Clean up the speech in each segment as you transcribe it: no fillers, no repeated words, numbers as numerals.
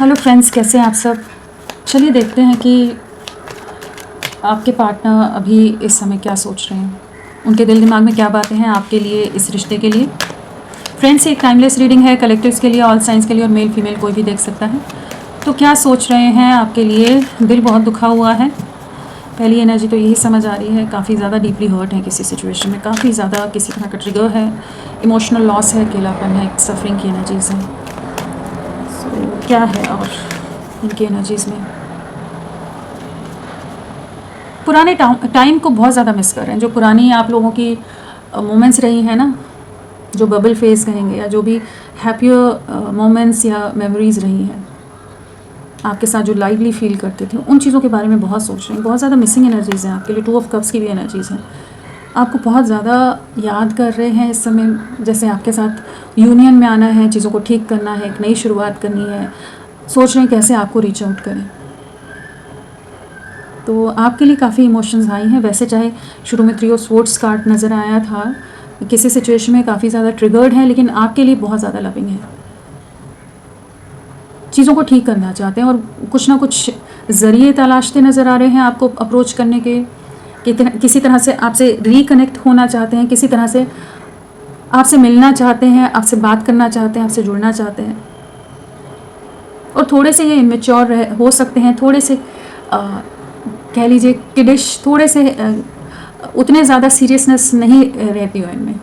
Hello friends, कैसे हैं आप सब। चलिए देखते हैं कि आपके पार्टनर अभी इस समय क्या सोच रहे हैं, उनके दिल दिमाग में क्या बातें हैं आपके लिए, इस रिश्ते के लिए। फ्रेंड्स, एक टाइमलेस रीडिंग है, कलेक्टिव्स के लिए, ऑल साइंस के लिए, और मेल फीमेल कोई भी देख सकता है। तो क्या सोच रहे हैं आपके लिए। दिल बहुत दुखा हुआ है। पहली एनर्जी तो यही समझ आ रही है, काफ़ी ज़्यादा डीपली हर्ट है किसी सिचुएशन में, काफ़ी ज़्यादा किसी तरह का ट्रिगर है, इमोशनल लॉस है, अकेलापन है, सफरिंग की एनर्जीज़ हैं। सो क्या है और इनकी एनर्जीज़ में पुराने टाइम को बहुत ज़्यादा मिस कर रहे हैं। जो पुरानी आप लोगों की मोमेंट्स रही हैं ना, जो बबल फेस कहेंगे, या जो भी हैप्पियर मोमेंट्स या मेमोरीज़ रही हैं आपके साथ, जो लाइवली फील करते थे, उन चीज़ों के बारे में बहुत सोच रहे हैं। बहुत ज़्यादा मिसिंग एनर्जीज़ हैं आपके लिए। 2 ऑफ कप्स की भी एनर्जीज़ हैं। आपको बहुत ज़्यादा याद कर रहे हैं इस समय, जैसे आपके साथ यूनियन में आना है, चीज़ों को ठीक करना है, एक नई शुरुआत करनी है, सोच रहे हैं कैसे आपको रीच आउट करें। तो आपके लिए काफ़ी इमोशंस आई हैं। वैसे चाहे शुरू में 3 ऑफ स्वॉर्ड्स कार्ड नज़र आया था, किसी सिचुएशन में काफ़ी ज़्यादा ट्रिगर्ड है, लेकिन आपके लिए बहुत ज़्यादा लविंग है। चीज़ों को ठीक करना चाहते हैं और कुछ ना कुछ ज़रिए तलाशते नज़र आ रहे हैं आपको अप्रोच करने के, किसी तरह से आपसे रिकनेक्ट होना चाहते हैं, किसी तरह से आपसे मिलना चाहते हैं, आपसे बात करना चाहते हैं, आपसे जुड़ना चाहते हैं। और थोड़े से ये इमेच्योर हो सकते हैं, थोड़े से कह लीजिए किडिश, थोड़े से उतने ज़्यादा सीरियसनेस नहीं रहती हो इनमें,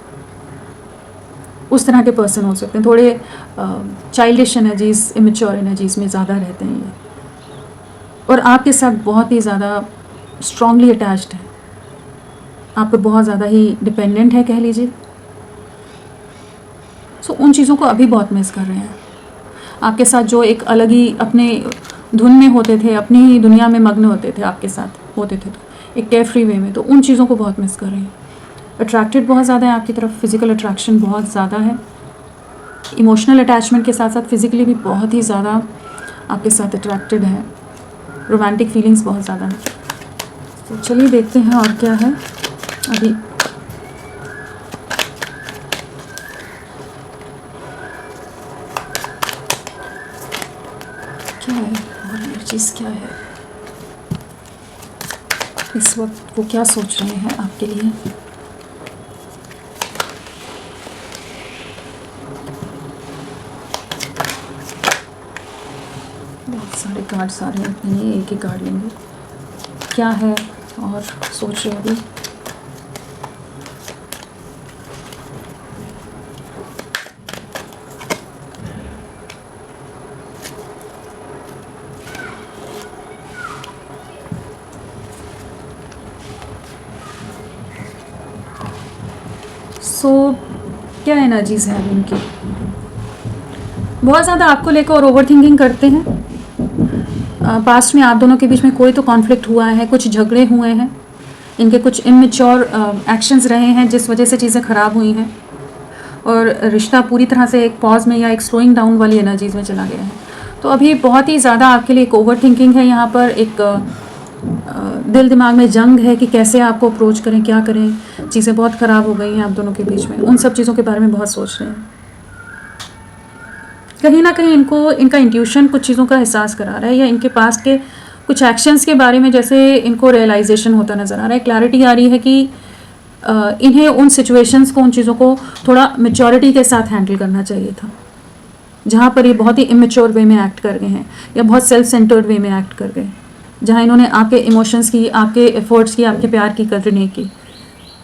उस तरह के पर्सन हो सकते हैं। थोड़े चाइल्डिश एनर्जीज़, इमेच्योर एनर्जीज़ में ज़्यादा रहते हैं ये, और आपके साथ बहुत ही ज़्यादा स्ट्रांगली अटैच्ड है, आप पे बहुत ज़्यादा ही डिपेंडेंट है कह लीजिए। सो उन चीज़ों को अभी बहुत मिस कर रहे हैं। आपके साथ जो एक अलग ही अपने धुन में होते थे, अपनी ही दुनिया में मग्न होते थे, आपके साथ होते थे तो एक केयरफ्री वे में, तो उन चीज़ों को बहुत मिस कर रहे हैं। अट्रैक्टेड बहुत ज़्यादा है आपकी तरफ, फिज़िकल अट्रैक्शन बहुत ज़्यादा है, इमोशनल अटैचमेंट के साथ साथ फिज़िकली भी बहुत ही ज़्यादा आपके साथ अट्रैक्टेड है, रोमांटिक फीलिंग्स बहुत ज़्यादा है। तो चलिए देखते हैं और क्या है अभी। क्या है और ये चीज़ क्या है इस वक्त, वो क्या सोच रहे हैं आपके लिए। बहुत सारे कार्ड्स आ रहे हैं, नहीं एक ही कार्ड लेंगे। क्या है और सोच रहे हैं अभी। क्या एनर्जीज़ हैं अभी इनकी। बहुत ज़्यादा आपको लेकर और ओवर थिंकिंग करते हैं। पास्ट में आप दोनों के बीच में कोई तो कॉन्फ्लिक्ट हुआ है, कुछ झगड़े हुए हैं, इनके कुछ इमेच्योर एक्शंस रहे हैं जिस वजह से चीज़ें ख़राब हुई हैं, और रिश्ता पूरी तरह से एक पॉज में या एक स्लोइंग डाउन वाली एनर्जीज़ में चला गया है। तो अभी बहुत ही ज़्यादा आपके लिए एक ओवर थिंकिंग है यहाँ पर, एक दिल दिमाग में जंग है कि कैसे आपको अप्रोच करें, क्या करें। चीज़ें बहुत ख़राब हो गई हैं आप दोनों के बीच में, उन सब चीज़ों के बारे में बहुत सोच रहे हैं। कहीं ना कहीं इनको इनका इंट्यूशन कुछ चीज़ों का एहसास करा रहा है, या इनके पास्ट के कुछ एक्शंस के बारे में जैसे इनको रियलाइजेशन होता नज़र आ रहा है, क्लैरिटी आ रही है कि इन्हें उन सिचुएशंस को, उन चीज़ों को थोड़ा मेच्योरिटी के साथ हैंडल करना चाहिए था, जहाँ पर ये बहुत ही इमेच्योर वे में एक्ट कर गए हैं, या बहुत सेल्फ सेंटर्ड वे में एक्ट कर गए, जहाँ इन्होंने आपके इमोशंस की, आपके एफर्ट्स की, आपके प्यार की कदर नहीं की।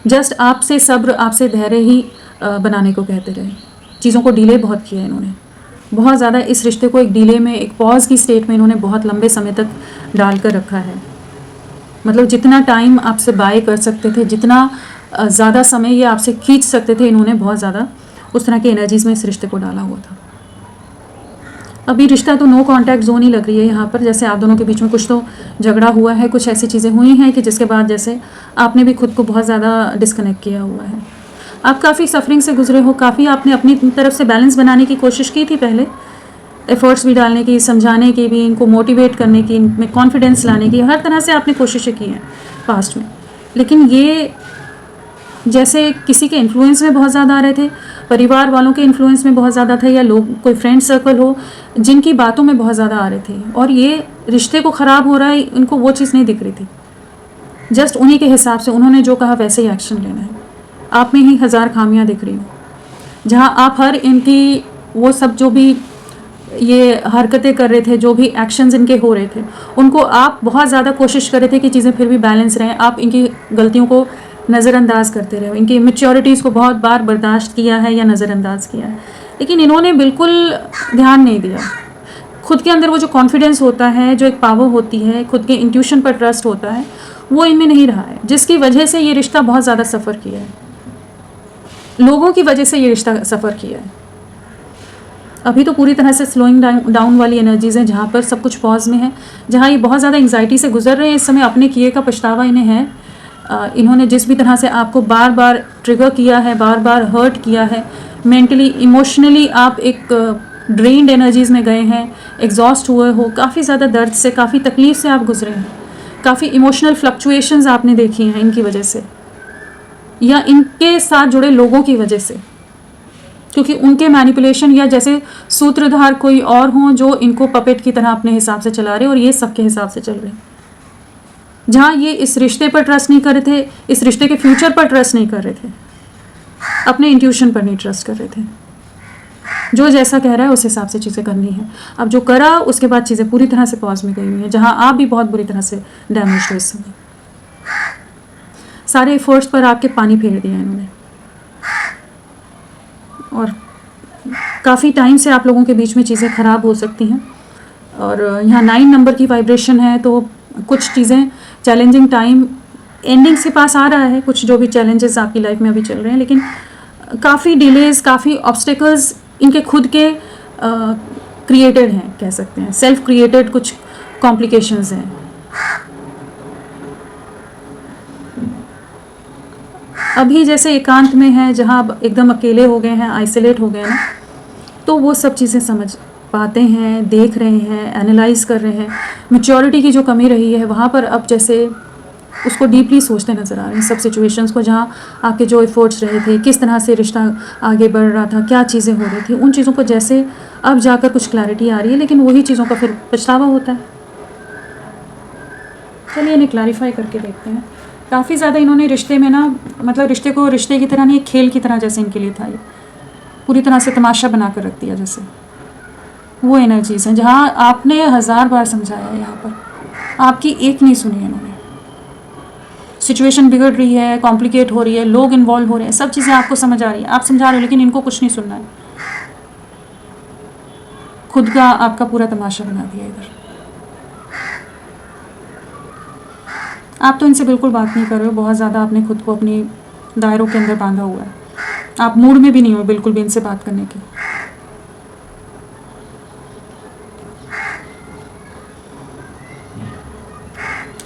जस्ट आपसे सब्र, आपसे धैर्य ही बनाने को कहते रहे। चीज़ों को डिले बहुत किया इन्होंने, बहुत ज़्यादा इस रिश्ते को एक डिले में, एक पॉज की स्टेट में इन्होंने बहुत लंबे समय तक डाल कर रखा है। मतलब जितना टाइम आपसे बाय कर सकते थे, जितना ज़्यादा समय ये आपसे खींच सकते थे, इन्होंने बहुत ज़्यादा उस तरह की एनर्जीज़ में इस रिश्ते को डाला हुआ था। अभी रिश्ता तो नो कांटेक्ट जोन ही लग रही है यहाँ पर, जैसे आप दोनों के बीच में कुछ तो झगड़ा हुआ है, कुछ ऐसी चीज़ें हुई हैं कि जिसके बाद जैसे आपने भी खुद को बहुत ज़्यादा डिस्कनेक्ट किया हुआ है। आप काफ़ी सफरिंग से गुजरे हो, काफ़ी आपने अपनी तरफ से बैलेंस बनाने की कोशिश की थी पहले, एफर्ट्स भी डालने की, समझाने की भी, इनको मोटिवेट करने की, इनमें कॉन्फिडेंस लाने की, हर तरह से आपने कोशिशें की हैं पास्ट में। लेकिन ये जैसे किसी के इन्फ्लुएंस में बहुत ज़्यादा आ रहे थे, परिवार वालों के इन्फ्लुएंस में बहुत ज़्यादा था, या लोग कोई फ्रेंड सर्कल हो जिनकी बातों में बहुत ज़्यादा आ रहे थे, और ये रिश्ते को ख़राब हो रहा है इनको वो चीज़ नहीं दिख रही थी। जस्ट उन्हीं के हिसाब से उन्होंने जो कहा वैसे ही एक्शन लेना है। आप में ही हज़ार खामियां दिख रही हो, जहाँ आप हर इनकी वो सब जो भी ये हरकतें कर रहे थे, जो भी एक्शंस इनके हो रहे थे, उनको आप बहुत ज़्यादा कोशिश कर रहे थे कि चीज़ें फिर भी बैलेंस रहें। आप इनकी गलतियों को नज़रअंदाज करते रहे, इनकी इमेच्योरिटीज़ को बहुत बार बर्दाश्त किया है या नज़रअंदाज किया है, लेकिन इन्होंने बिल्कुल ध्यान नहीं दिया। खुद के अंदर वो जो कॉन्फिडेंस होता है, जो एक पावर होती है, खुद के इंट्यूशन पर ट्रस्ट होता है, वो इनमें नहीं रहा है, जिसकी वजह से ये रिश्ता बहुत ज़्यादा सफ़र किया है। लोगों की वजह से ये रिश्ता सफ़र किया है। अभी तो पूरी तरह से स्लोइंग डाउन वाली एनर्जीज़ हैं, जहाँ पर सब कुछ पॉज में है, जहाँ ये बहुत ज़्यादा एंग्जाइटी से गुजर रहे हैं इस समय। अपने किए का पछतावा इन्हें है। इन्होंने जिस भी तरह से आपको बार बार ट्रिगर किया है, बार बार हर्ट किया है, मेंटली इमोशनली आप एक ड्रेन्ड एनर्जीज़ में गए हैं, एग्जॉस्ट हुए हो, काफ़ी ज़्यादा दर्द से, काफ़ी तकलीफ़ से आप गुजरे हैं, काफ़ी इमोशनल फ्लक्चुएशंस आपने देखी हैं इनकी वजह से, या इनके साथ जुड़े लोगों की वजह से, क्योंकि उनके मैनिपुलेशन या जैसे सूत्रधार कोई और हों जो इनको पपेट की तरह अपने हिसाब से चला रहे, और ये सबके हिसाब से चल रहे हैं। जहाँ ये इस रिश्ते पर ट्रस्ट नहीं कर रहे थे, इस रिश्ते के फ्यूचर पर ट्रस्ट नहीं कर रहे थे, अपने इंट्यूशन पर नहीं ट्रस्ट कर रहे थे, जो जैसा कह रहा है उस हिसाब से चीज़ें करनी है। अब जो करा उसके बाद चीज़ें पूरी तरह से पॉज में गई हुई हैं, जहाँ आप भी बहुत बुरी तरह से डैमेज हुए इस समय। सारे एफर्ट्स पर आपके पानी फेर दिया इन्होंने, और काफ़ी टाइम से आप लोगों के बीच में चीज़ें ख़राब हो सकती हैं। और यहाँ 9 नंबर की वाइब्रेशन है, तो कुछ चीज़ें चैलेंजिंग टाइम एंडिंग्स के पास आ रहा है, कुछ जो भी चैलेंजेस आपकी लाइफ में अभी चल रहे हैं, लेकिन काफ़ी डिलेज, काफ़ी ऑब्स्टिकल्स इनके खुद के क्रिएटेड हैं, कह सकते हैं सेल्फ क्रिएटेड कुछ कॉम्प्लिकेशंस हैं। अभी जैसे एकांत में है, जहाँ अब एकदम अकेले हो गए हैं, आइसोलेट हो गए हैं ना, तो वो सब चीज़ें समझ पाते हैं, देख रहे हैं, एनालाइज कर रहे हैं। मैच्योरिटी की जो कमी रही है वहाँ पर अब जैसे उसको डीपली सोचते नज़र आ रहे हैं, सब सिचुएशंस को, जहाँ आपके जो एफर्ट्स रहे थे, किस तरह से रिश्ता आगे बढ़ रहा था, क्या चीज़ें हो रही थी, उन चीज़ों को जैसे अब जाकर कुछ क्लैरिटी आ रही है, लेकिन वही चीज़ों का फिर पछतावा होता है। चलिए इन्हें क्लैरिफाई करके देखते हैं। काफ़ी ज़्यादा इन्होंने रिश्ते में ना, मतलब रिश्ते को रिश्ते की तरह नहीं, एक खेल की तरह जैसे इनके लिए था, ये पूरी तरह से तमाशा बना कर रख दिया जैसे। वो एनर्जीज़ हैं जहाँ आपने 1000 बार समझाया है, यहाँ पर आपकी एक नहीं सुनी इन्होंने। सिचुएशन बिगड़ रही है, कॉम्प्लिकेट हो रही है, लोग इन्वॉल्व हो रहे हैं, सब चीज़ें आपको समझ आ रही है, आप समझा रहे हो, लेकिन इनको कुछ नहीं सुनना है। खुद का आपका पूरा तमाशा बना दिया इधर। आप तो इनसे बिल्कुल बात नहीं कर रहे हो, बहुत ज़्यादा आपने खुद को अपनी दायरों के अंदर बांधा हुआ है। आप मूड में भी नहीं हो बिल्कुल भी इनसे बात करने की।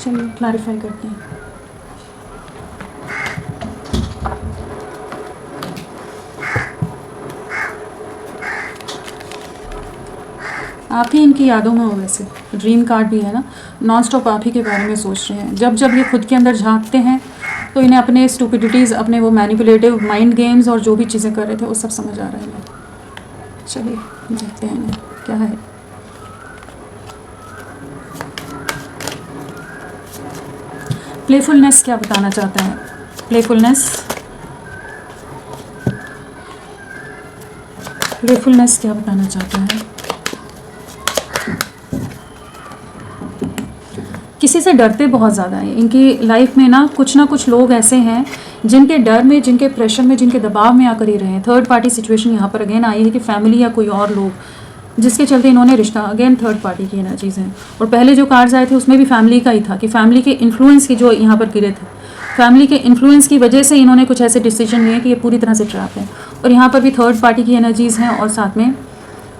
चलिए क्लैरिफाई करते हैं। आप ही इनकी यादों में हो, वैसे ड्रीम कार्ड भी है ना, नॉन स्टॉप आप ही के बारे में सोच रहे हैं। जब जब ये खुद के अंदर झांकते हैं तो इन्हें अपने स्टूपिडिटीज़, अपने वो मैनिपुलेटिव माइंड गेम्स और जो भी चीज़ें कर रहे थे वो सब समझ आ रहे हैं। चलिए देखते हैं इन्हें क्या है। प्लेफुलनेस क्या बताना चाहते हैं? प्लेफुलनेस क्या बताना चाहता है? किसी से डरते बहुत ज़्यादा हैं इनकी लाइफ में ना कुछ लोग ऐसे हैं जिनके डर में, जिनके प्रेशर में, जिनके दबाव में आकर ही रहे हैं। थर्ड पार्टी सिचुएशन यहाँ पर अगेन आई है कि फैमिली या कोई और लोग, जिसके चलते इन्होंने रिश्ता, अगेन थर्ड पार्टी की एनर्जीज़ हैं। और पहले जो कार्ड्स आए थे उसमें भी फैमिली का ही था कि फैमिली के इन्फ्लुएंस की जो यहाँ पर गिरे थे, फैमिली के इन्फ्लुएंस की वजह से इन्होंने कुछ ऐसे डिसीजन लिए कि ये पूरी तरह से ट्रैप है। और यहाँ पर भी थर्ड पार्टी की एनर्जीज़ हैं, और साथ में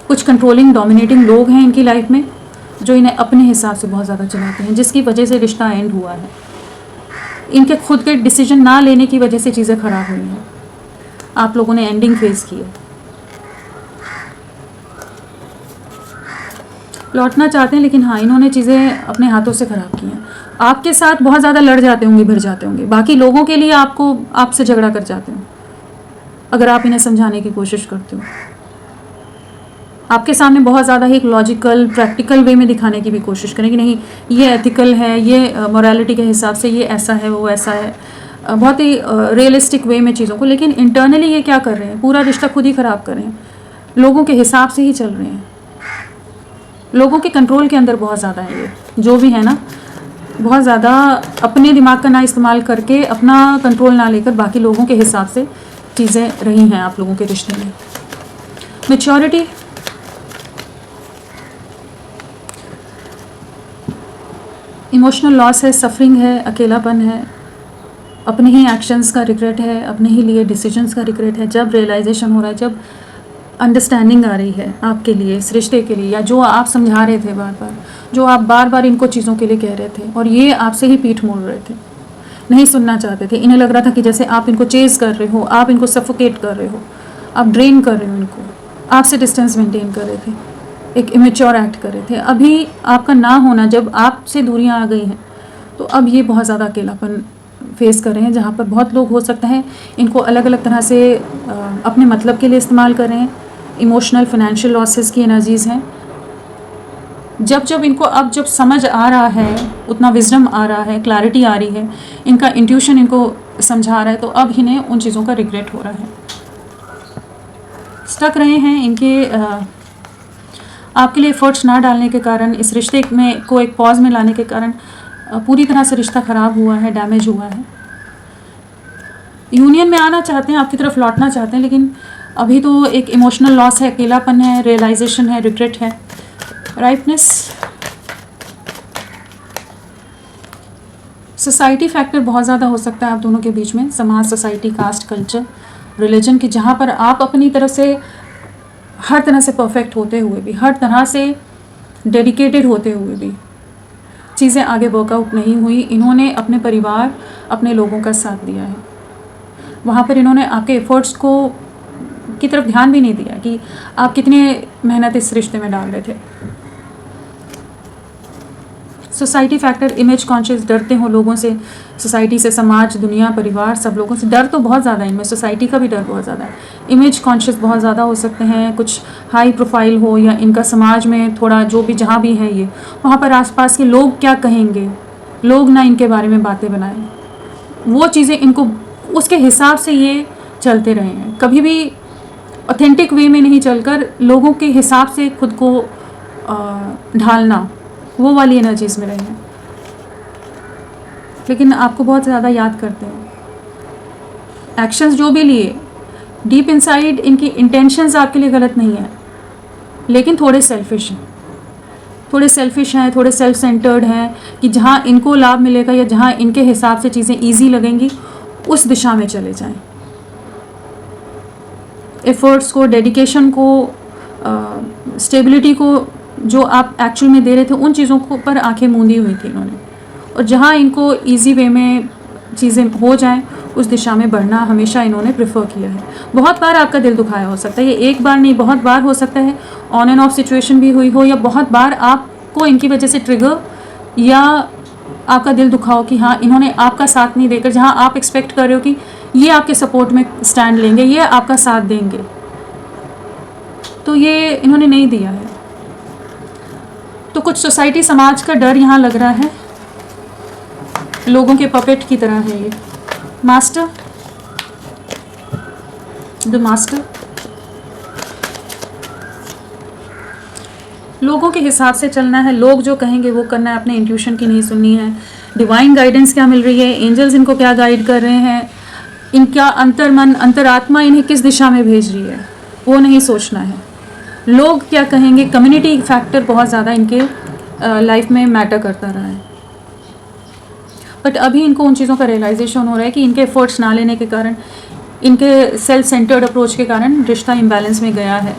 कुछ कंट्रोलिंग, डोमिनेटिंग लोग हैं इनकी लाइफ में जो इन्हें अपने हिसाब से बहुत ज़्यादा चलाते हैं, जिसकी वजह से रिश्ता एंड हुआ है। इनके खुद के डिसीजन ना लेने की वजह से चीज़ें ख़राब हुई हैं। आप लोगों ने एंडिंग फेस की है। लौटना चाहते हैं, लेकिन हाँ इन्होंने चीज़ें अपने हाथों से ख़राब की हैं। आपके साथ बहुत ज़्यादा लड़ जाते होंगे, भिड़ जाते होंगे, बाकी लोगों के लिए आपसे झगड़ा कर जाते हैं। अगर आप इन्हें समझाने की कोशिश करते हो। आपके सामने बहुत ज़्यादा एक लॉजिकल प्रैक्टिकल वे में दिखाने की भी कोशिश करें कि नहीं ये एथिकल है, ये मोरालिटी के हिसाब से ये ऐसा है, वो ऐसा है, बहुत ही रियलिस्टिक वे में चीज़ों को। लेकिन इंटरनली ये क्या कर रहे हैं, पूरा रिश्ता खुद ही ख़राब कर रहे हैं, लोगों के हिसाब से ही चल रहे हैं, लोगों के कंट्रोल के अंदर बहुत ज़्यादा है ये जो भी है ना, बहुत ज़्यादा अपने दिमाग का ना इस्तेमाल करके, अपना कंट्रोल ना लेकर बाकी लोगों के हिसाब से चीज़ें रही हैं आप लोगों के रिश्ते में। मैच्योरिटी, इमोशनल लॉस है, सफरिंग है, अकेलापन है, अपने ही एक्शंस का रिग्रेट है, अपने ही लिए डिसीजंस का रिग्रेट है। जब रियलाइजेशन हो रहा है, जब अंडरस्टैंडिंग आ रही है आपके लिए, इस रिश्ते के लिए, या जो आप समझा रहे थे बार बार, जो आप बार बार इनको चीज़ों के लिए कह रहे थे और ये आपसे ही पीठ मोड़ रहे थे, नहीं सुनना चाहते थे, इन्हें लग रहा था कि जैसे आप इनको चेज कर रहे हो, आप इनको सफोकेट कर रहे हो, आप ड्रेन कर रहे हो इनको, आपसे डिस्टेंस मेंटेन कर रहे थे, एक इमेच्योर एक्ट कर रहे थे। अभी आपका ना होना, जब आपसे दूरियां आ गई हैं, तो अब ये बहुत ज़्यादा अकेलापन फेस कर रहे हैं, जहाँ पर बहुत लोग हो सकता है इनको अलग अलग तरह से अपने मतलब के लिए इस्तेमाल कर रहे हैं। इमोशनल फाइनेंशियल लॉसेस की एनर्जीज़ हैं। जब इनको अब जब समझ आ रहा है, उतना विजडम आ रहा है, क्लैरिटी आ रही है, इनका इंट्यूशन इनको समझा रहा है, तो अब इन्हें उन चीज़ों का रिग्रेट हो रहा है। स्टक रहे हैं इनके आपके लिए एफर्ट्स ना डालने के कारण, इस रिश्ते में को एक पॉज में लाने के कारण पूरी तरह से रिश्ता ख़राब हुआ है, डैमेज हुआ है। यूनियन में आना चाहते हैं, आपकी तरफ लौटना चाहते हैं, लेकिन अभी तो एक इमोशनल लॉस है, अकेलापन है, रियलाइजेशन है, रिग्रेट है। राइटनेस, सोसाइटी फैक्टर बहुत ज़्यादा हो सकता है आप दोनों के बीच में, समाज, सोसाइटी, कास्ट, कल्चर, रिलीजन की, जहाँ पर आप अपनी तरफ से हर तरह से परफेक्ट होते हुए भी, हर तरह से डेडिकेटेड होते हुए भी चीज़ें आगे वर्कआउट नहीं हुई। इन्होंने अपने परिवार, अपने लोगों का साथ दिया है, वहाँ पर इन्होंने आपके एफर्ट्स को की तरफ ध्यान भी नहीं दिया कि आप कितने मेहनत इस रिश्ते में डाल रहे थे। सोसाइटी फैक्टर, इमेज कॉन्शियस, डरते हो लोगों से, सोसाइटी से, समाज, दुनिया, परिवार, सब लोगों से डर तो बहुत ज़्यादा है इनमें, सोसाइटी का भी डर बहुत ज़्यादा है। इमेज कॉन्शियस बहुत ज़्यादा हो सकते हैं, कुछ हाई प्रोफाइल हो, या इनका समाज में थोड़ा जो भी जहाँ भी है ये, वहाँ पर आसपास के लोग क्या कहेंगे, लोग ना इनके बारे में बातें बनाएं, वो चीज़ें इनको उसके हिसाब से ये चलते रहे हैं। कभी भी ऑथेंटिक वे में नहीं चलकर लोगों के हिसाब से खुद को ढालना, वो वाली एनर्जीज में रहे हैं। लेकिन आपको बहुत ज़्यादा याद करते हैं। एक्शंस जो भी लिए, डीप इनसाइड इनकी इंटेंशंस आपके लिए गलत नहीं है, लेकिन थोड़े सेल्फिश हैं, थोड़े सेल्फ सेंटर्ड हैं, कि जहाँ इनको लाभ मिलेगा या जहाँ इनके हिसाब से चीज़ें ईजी लगेंगी, उस दिशा में चले जाएं। एफर्ट्स को, डेडिकेशन को, स्टेबिलिटी को जो आप एक्चुअल में दे रहे थे, उन चीज़ों को पर आंखें मूंदी हुई थी इन्होंने, और जहाँ इनको इजी वे में चीज़ें हो जाएं, उस दिशा में बढ़ना हमेशा इन्होंने प्रेफर किया है। बहुत बार आपका दिल दुखाया हो सकता है, ये एक बार नहीं, बहुत बार हो सकता है, ऑन एंड ऑफ सिचुएशन भी हुई हो, या बहुत बार आपको इनकी वजह से ट्रिगर या आपका दिल दुखा हो कि हाँ, इन्होंने आपका साथ नहीं देकर, जहाँ आप एक्सपेक्ट कर रहे हो कि ये आपके सपोर्ट में स्टैंड लेंगे, ये आपका साथ देंगे, तो ये इन्होंने नहीं दिया है। तो कुछ सोसाइटी, समाज का डर यहाँ लग रहा है, लोगों के पपेट की तरह है ये। मास्टर, द मास्टर, लोगों के हिसाब से चलना है, लोग जो कहेंगे वो करना है, अपने इंट्यूशन की नहीं सुननी है। डिवाइन गाइडेंस क्या मिल रही है, एंजल्स इनको क्या गाइड कर रहे हैं, इनका अंतर्मन, अंतरात्मा इन्हें किस दिशा में भेज रही है, वो नहीं सोचना है। लोग क्या कहेंगे, कम्युनिटी फैक्टर बहुत ज़्यादा इनके लाइफ में मैटर करता रहा है। बट अभी इनको उन चीज़ों का रियलाइजेशन हो रहा है कि इनके एफर्ट्स ना लेने के कारण, इनके सेल्फ सेंटर्ड अप्रोच के कारण रिश्ता इम्बैलेंस में गया है,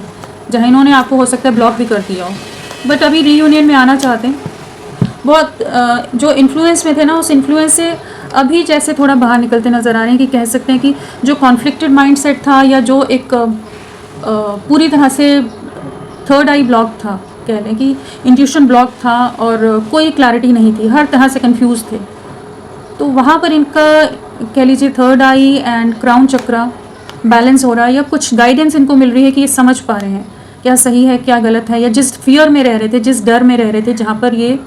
जहाँ इन्होंने आपको हो सकता है ब्लॉक भी कर दिया हो। बट अभी रीयूनियन में आना चाहते हैं, बहुत जो इन्फ्लुएंस में थे ना, उस इन्फ्लुएंस से अभी जैसे थोड़ा बाहर निकलते नज़र आ रहे हैं, कि कह सकते हैं कि जो कॉन्फ्लिक्टेड माइंडसेट था, या जो एक पूरी तरह से थर्ड आई ब्लॉक था, कह लें कि इंट्यूशन ब्लॉक था और कोई क्लैरिटी नहीं थी, हर तरह से कंफ्यूज थे, तो वहाँ पर इनका कह लीजिए third I and crown chakra balance हो रहा है, या कुछ गाइडेंस इनको मिल रही है कि ये समझ पा रहे हैं क्या सही है क्या गलत है, या जिस फियर में रह रहे थे, जिस डर में रह रहे थे, जहाँ पर ये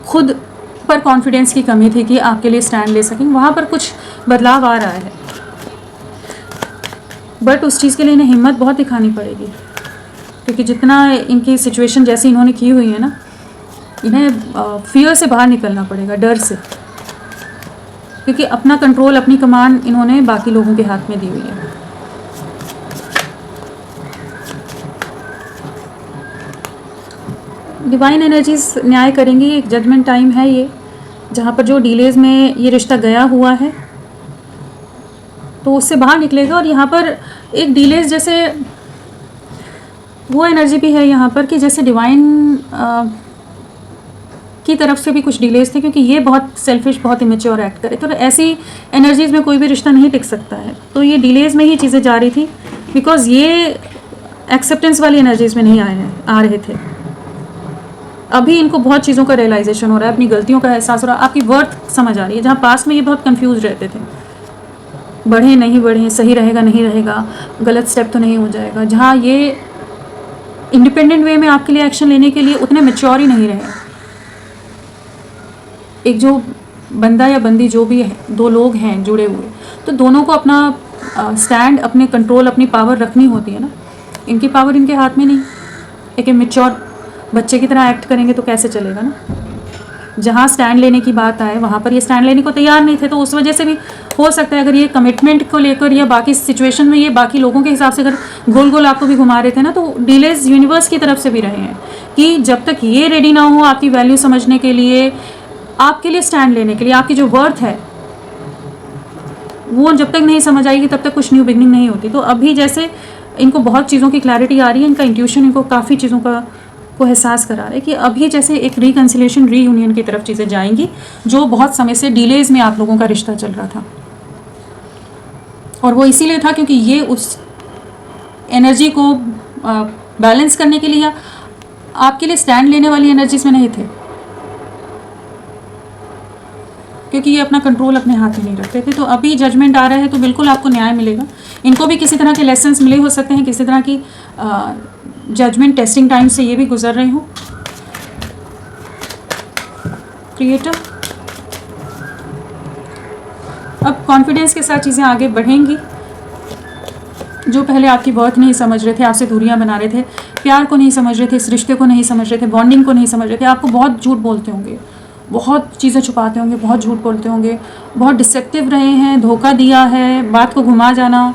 खुद पर कॉन्फिडेंस की कमी थी कि आपके लिए स्टैंड ले सकें, वहाँ पर कुछ बदलाव आ रहा है। बट उस चीज़ के लिए इन्हें हिम्मत बहुत दिखानी पड़ेगी, क्योंकि जितना इनकी सिचुएशन जैसी इन्होंने की हुई है ना, इन्हें फियर से बाहर निकलना पड़ेगा, डर से, क्योंकि अपना कंट्रोल, अपनी कमान इन्होंने बाकी लोगों के हाथ में दी हुई है। डिवाइन एनर्जीज न्याय करेंगी, एक जजमेंट टाइम है ये, जहाँ पर जो डीलेज में ये रिश्ता गया हुआ है तो उससे बाहर निकलेगा। और यहाँ पर एक डीलेज जैसे वो एनर्जी भी है यहाँ पर कि जैसे डिवाइन की तरफ से भी कुछ डिलेज थे, क्योंकि ये बहुत सेल्फिश, बहुत इमेच्योर एक्ट करे, तो ऐसी एनर्जीज में कोई भी रिश्ता नहीं टिक सकता है। तो ये डिलेज में ही चीज़ें जा रही थी, बिकॉज ये एक्सेप्टेंस वाली एनर्जीज में नहीं आ रहे थे। अभी इनको बहुत चीज़ों का रियलाइजेशन हो रहा है, अपनी गलतियों का एहसास हो रहा है, आपकी वर्थ समझ आ रही है। जहाँ पास में ये बहुत कंफ्यूज रहते थे, बढ़े नहीं बढ़े, सही रहेगा नहीं रहेगा, गलत स्टेप तो नहीं हो जाएगा, जहाँ ये इंडिपेंडेंट वे में आपके लिए एक्शन लेने के लिए उतने मैच्योर ही नहीं रहे। एक जो बंदा या बंदी जो भी है, दो लोग हैं जुड़े हुए, तो दोनों को अपना स्टैंड, अपने कंट्रोल, अपनी पावर रखनी होती है ना। इनकी पावर इनके हाथ में नहीं। एक मैच्योर बच्चे की तरह एक्ट करेंगे तो कैसे चलेगा ना। जहाँ स्टैंड लेने की बात आए वहाँ पर ये स्टैंड लेने को तैयार नहीं थे, तो उस वजह से भी हो सकता है अगर ये कमिटमेंट को लेकर या बाकी सिचुएशन में ये बाकी लोगों के हिसाब से अगर गोल गोल आपको भी घुमा रहे थे ना, तो डिलेज यूनिवर्स की तरफ से भी रहे हैं कि जब तक ये रेडी ना हो आपकी वैल्यू समझने के लिए, आपके लिए स्टैंड लेने के लिए, आपकी जो वर्थ है वो जब तक नहीं समझ आएगी तब तक कुछ न्यू बिगनिंग नहीं होती। तो अभी जैसे इनको बहुत चीज़ों की क्लैरिटी आ रही है, इनका इंट्यूशन इनको काफ़ी चीज़ों को एहसास करा रहा है कि अभी जैसे एक रिकन्सिलेशन, रीयूनियन की तरफ चीज़ें जाएंगी, जो बहुत समय से डिलेज में आप लोगों का रिश्ता चल रहा था। और वो इसीलिए था क्योंकि ये उस एनर्जी को बैलेंस करने के लिए आपके लिए स्टैंड लेने वाली एनर्जीज में नहीं थे, क्योंकि ये अपना कंट्रोल अपने हाथ में नहीं रखते थे। तो अभी जजमेंट आ रहा है तो बिल्कुल आपको न्याय मिलेगा। इनको भी किसी तरह के लेसन्स मिले हो सकते हैं, किसी तरह की जजमेंट टेस्टिंग टाइम से ये भी गुजर रहे हो। क्रिएटर, अब कॉन्फिडेंस के साथ चीज़ें आगे बढ़ेंगी। जो पहले आपकी वर्थ नहीं समझ रहे थे, आपसे दूरियां बना रहे थे, प्यार को नहीं समझ रहे थे, इस रिश्ते को नहीं समझ रहे थे, बॉन्डिंग को नहीं समझ रहे थे, आपको बहुत झूठ बोलते होंगे, बहुत चीज़ें छुपाते होंगे, बहुत झूठ बोलते होंगे, बहुत डिसेप्टिव रहे हैं, धोखा दिया है, बात को घुमा जाना,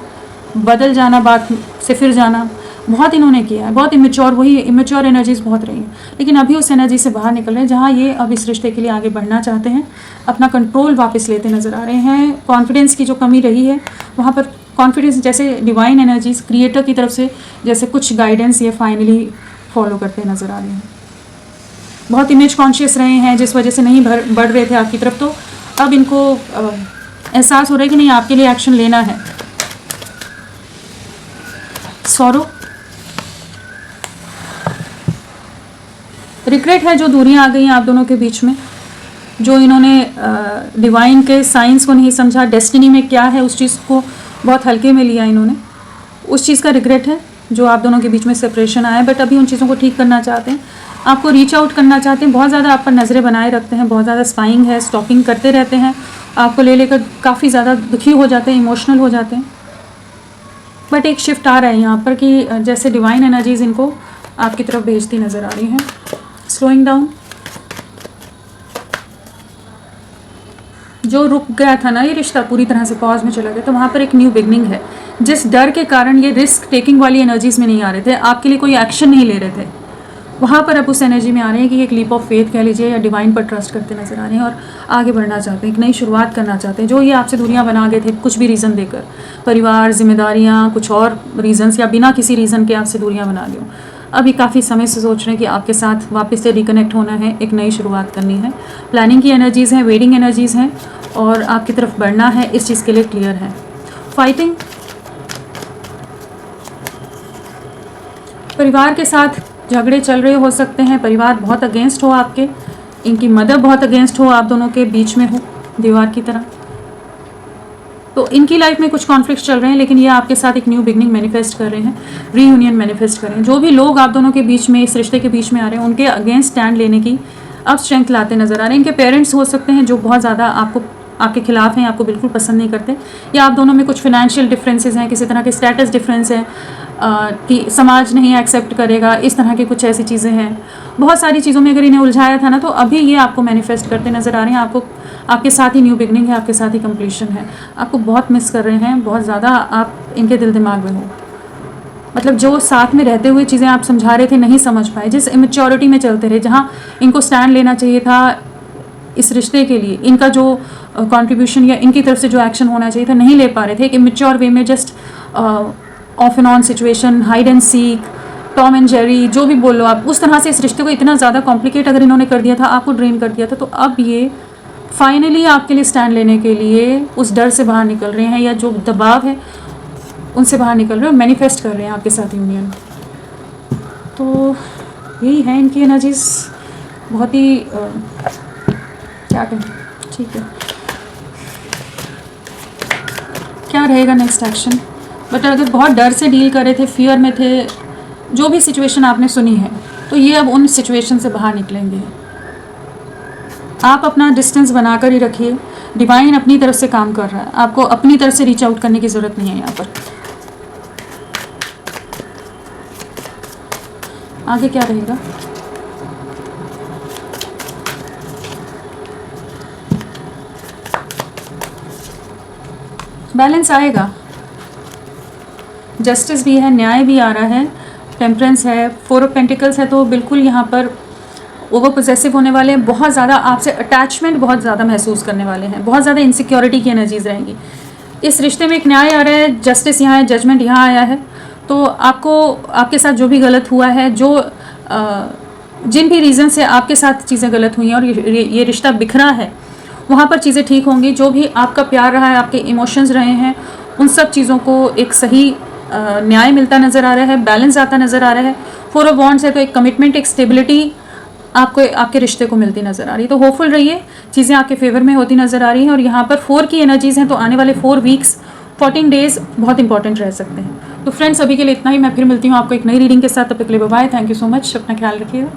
बदल जाना, बात से फिर जाना, बहुत इन्होंने किया है। बहुत इमेच्योर, वही इमेच्योर एनर्जीज बहुत रही हैं। लेकिन अभी उस एनर्जी से बाहर निकल रहे हैं, जहाँ ये अब इस रिश्ते के लिए आगे बढ़ना चाहते हैं, अपना कंट्रोल वापस लेते नज़र आ रहे हैं। कॉन्फिडेंस की जो कमी रही है वहाँ पर कॉन्फिडेंस, जैसे डिवाइन एनर्जीज क्रिएटर की तरफ से जैसे कुछ गाइडेंस ये फाइनली फॉलो करते नज़र आ रहे हैं। बहुत इमेज कॉन्शियस रहे हैं, जिस वजह से नहीं बढ़ रहे थे आपकी तरफ, तो अब इनको एहसास हो रहा है कि नहीं, आपके लिए एक्शन लेना है। सॉरो, रिग्रेट है, जो दूरियां आ गई हैं आप दोनों के बीच में, जो इन्होंने डिवाइन के साइंस को नहीं समझा, डेस्टिनी में क्या है उस चीज़ को बहुत हल्के में लिया इन्होंने, उस चीज़ का रिग्रेट है जो आप दोनों के बीच में सेपरेशन आया है। बट अभी उन चीज़ों को ठीक करना चाहते हैं, आपको रीच आउट करना चाहते हैं, बहुत ज़्यादा आप पर नज़रें बनाए रखते हैं, बहुत ज़्यादा स्पाइंग है, स्टॉकिंग करते रहते हैं, आपको ले लेकर काफ़ी ज़्यादा दुखी हो जाते हैं, इमोशनल हो जाते हैं। बट एक शिफ्ट आ रहा है यहाँ पर कि जैसे डिवाइन एनर्जीज इनको आपकी तरफ भेजती नज़र आ रही हैं। स्लोइंग डाउन, जो रुक गया था ना ये रिश्ता, पूरी तरह से पॉज में चला गया, तो वहाँ पर एक न्यू बिगनिंग है। जिस डर के कारण ये रिस्क टेकिंग वाली एनर्जीज में नहीं आ रहे थे, आपके लिए कोई एक्शन नहीं ले रहे थे, वहाँ पर अब उस एनर्जी में आ रहे हैं कि एक लीप ऑफ फेथ कह लीजिए, या डिवाइन पर ट्रस्ट करते नजर आ रहे हैं और आगे बढ़ना चाहते हैं, एक नई शुरुआत करना चाहते हैं। जो ये आपसे दूरियां बना गए थे कुछ भी रीज़न देकर, परिवार, जिम्मेदारियाँ, कुछ और रीज़न्स, या बिना किसी रीज़न के आपसे दूरियां बना गए, अभी काफ़ी समय से सोच रहे हैं कि आपके साथ वापस से रिकनेक्ट होना है, एक नई शुरुआत करनी है। प्लानिंग की एनर्जीज़ हैं, वेडिंग एनर्जीज़ हैं, और आपकी तरफ बढ़ना है, इस चीज़ के लिए क्लियर है। फाइटिंग, परिवार के साथ झगड़े चल रहे हो सकते हैं, परिवार बहुत अगेंस्ट हो आपके, इनकी मदर बहुत अगेंस्ट हो, आप दोनों के बीच में हो दीवार की तरह। तो इनकी लाइफ में कुछ कॉन्फ्लिक्ट चल रहे हैं, लेकिन ये आपके साथ एक न्यू बिगनिंग मैनिफेस्ट कर रहे हैं, रीयूनियन मैनिफेस्ट कर रहे हैं। जो भी लोग आप दोनों के बीच में, इस रिश्ते के बीच में आ रहे हैं, उनके अगेंस्ट स्टैंड लेने की अब स्ट्रेंथ लाते नजर आ रहे हैं। इनके पेरेंट्स हो सकते हैं जो बहुत ज़्यादा आपके खिलाफ हैं, आपको बिल्कुल पसंद नहीं करते, या आप दोनों में कुछ फिनेंशियल डिफरेंसेस हैं, किसी तरह के स्टेटस डिफरेंस है कि समाज नहीं एक्सेप्ट करेगा, इस तरह की कुछ ऐसी चीज़ें हैं। बहुत सारी चीज़ों में अगर इन्हें उलझाया था ना, तो अभी ये आपको मैनिफेस्ट करते नज़र आ रहे हैं। आपके साथ ही न्यू बिगनिंग है, आपके साथ ही कंप्लीशन है। आपको बहुत मिस कर रहे हैं, बहुत ज़्यादा आप इनके दिल दिमाग में हो। मतलब जो साथ में रहते हुए चीज़ें आप समझा रहे थे, नहीं समझ पाए, जिस इमेच्योरिटी में चलते रहे, जहाँ इनको स्टैंड लेना चाहिए था इस रिश्ते के लिए, इनका जो कंट्रीब्यूशन या इनकी तरफ से जो एक्शन होना चाहिए था, नहीं ले पा रहे थे। एक इमेच्योर वे में just of and on situation, hide and seek, Tom and Jerry, जो भी बोल लो आप, उस तरह से इस रिश्ते को इतना ज़्यादा कॉम्प्लिकेट अगर इन्होंने कर दिया था, आपको ड्रेन कर दिया था, तो अब ये फाइनली आपके लिए स्टैंड लेने के लिए उस डर से बाहर निकल रहे हैं, या जो दबाव है उनसे बाहर निकल रहे हैं और मैनिफेस्ट कर रहे हैं आपके साथ यूनियन। तो यही है इनकी एनर्जीज, बहुत ही क्या कहें, ठीक है, क्या रहेगा नेक्स्ट एक्शन। बट अगर बहुत डर से डील कर रहे थे, फियर में थे, जो भी सिचुएशन आपने सुनी है, तो ये अब उन सिचुएशन से बाहर निकलेंगे। आप अपना डिस्टेंस बनाकर ही रखिए, डिवाइन अपनी तरफ से काम कर रहा है, आपको अपनी तरफ से रीच आउट करने की ज़रूरत नहीं है। यहाँ पर आगे क्या रहेगा, बैलेंस आएगा, जस्टिस भी है, न्याय भी आ रहा है, टेम्परेंस है, 4 ऑफ पेंटिकल्स है। तो बिल्कुल यहाँ पर ओवर पोजेसिव होने वाले हैं, बहुत ज़्यादा आपसे अटैचमेंट बहुत ज़्यादा महसूस करने वाले हैं, बहुत ज़्यादा इनसिक्योरिटी की एनर्जीज रहेंगी। इस रिश्ते में एक न्याय आ रहा है, जस्टिस यहाँ है, जजमेंट यहाँ आया है। तो आपको आपके साथ जो भी गलत हुआ है, जो जिन भी रीज़न से आपके साथ चीज़ें गलत हुई हैं और ये रिश्ता बिखरा है, वहाँ पर चीज़ें ठीक होंगी। जो भी आपका प्यार रहा है, आपके इमोशंस रहे हैं, उन सब चीज़ों को एक सही न्याय मिलता नज़र आ रहा है, बैलेंस आता नज़र आ रहा है। 4 ऑफ वॉन्ड्स है, तो एक कमिटमेंट, एक स्टेबिलिटी आपको आपके रिश्ते को मिलती नज़र आ रही है। तो होपफुल रहिए, चीज़ें आपके फेवर में होती नज़र आ रही हैं। और यहाँ पर 4 की एनर्जीज़ हैं, तो आने वाले 4 वीक्स 14 डेज़ बहुत इंपॉर्टेंट रह सकते हैं। तो फ्रेंड्स, अभी के लिए इतना ही। मैं फिर मिलती हूँ आपको एक नई रीडिंग के साथ। तब तक के लिए bye, thank you so much, अपना ख्याल रखिएगा।